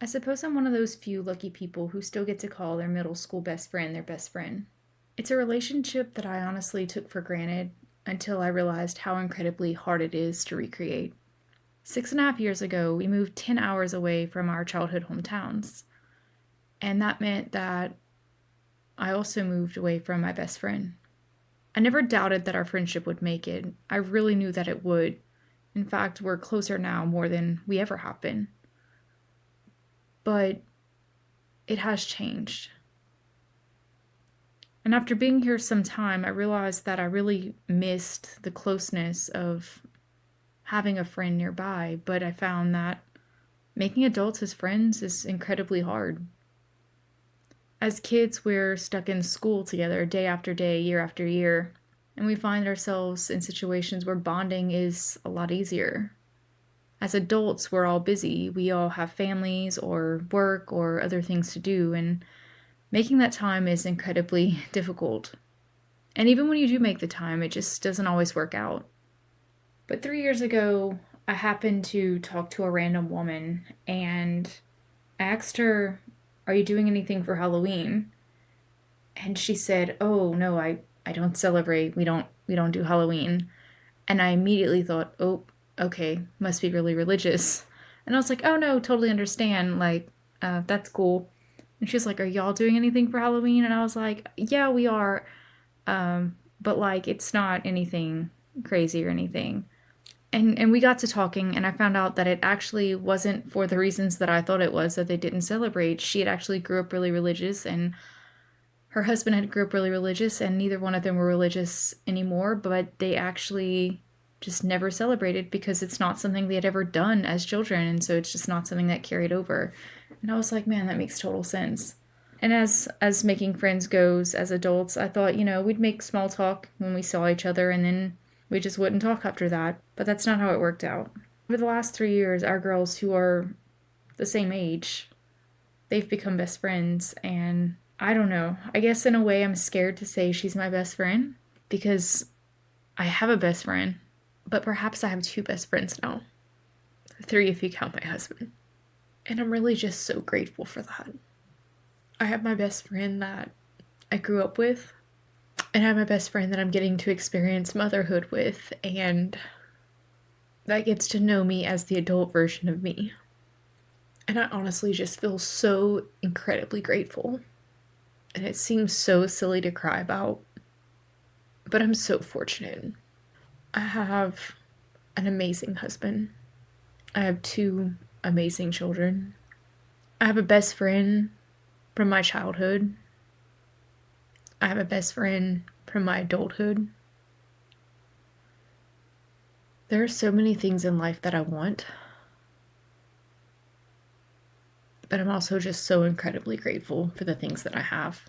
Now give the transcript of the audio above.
I suppose I'm one of those few lucky people who still get to call their middle school best friend their best friend. It's a relationship that I honestly took for granted until I realized how incredibly hard it is to recreate. 6.5 years ago, we moved 10 hours away from our childhood hometowns, and that meant that I also moved away from my best friend. I never doubted that our friendship would make it. I really knew that it would. In fact, we're closer now more than we ever have been. But it has changed. And after being here some time, I realized that I really missed the closeness of having a friend nearby, but I found that making adults as friends is incredibly hard. As kids, we're stuck in school together day after day, year after year, and we find ourselves in situations where bonding is a lot easier. As adults, we're all busy. We all have families or work or other things to do, and making that time is incredibly difficult. And even when you do make the time, it just doesn't always work out. But 3 years ago, I happened to talk to a random woman and I asked her, "Are you doing anything for Halloween?" And she said, "Oh, no, I don't celebrate. We don't do Halloween." And I immediately thought, "Oh, okay, must be really religious." And I was like, "Oh no, totally understand. Like, that's cool." And she was like, "Are y'all doing anything for Halloween?" And I was like, "Yeah, we are. But like it's not anything crazy or anything." And we got to talking and I found out that it actually wasn't for the reasons that I thought it was that they didn't celebrate. She had actually grew up really religious and her husband had grew up really religious and neither one of them were religious anymore, but they actually just never celebrated because it's not something they had ever done as children, and so it's just not something that carried over. And I was like, man, that makes total sense. And as making friends goes as adults, I thought, we'd make small talk when we saw each other and then we just wouldn't talk after that. But that's not how it worked out. Over the last 3 years, our girls who are the same age, they've become best friends. And I don't know. I guess in a way I'm scared to say she's my best friend because I have a best friend, but perhaps I have two best friends now. Three if you count my husband. And I'm really just so grateful for that. I have my best friend that I grew up with, and I have my best friend that I'm getting to experience motherhood with, and that gets to know me as the adult version of me. And I honestly just feel so incredibly grateful. And it seems so silly to cry about, but I'm so fortunate. I have an amazing husband. I have two amazing children. I have a best friend from my childhood. I have a best friend from my adulthood. There are so many things in life that I want, but I'm also just so incredibly grateful for the things that I have.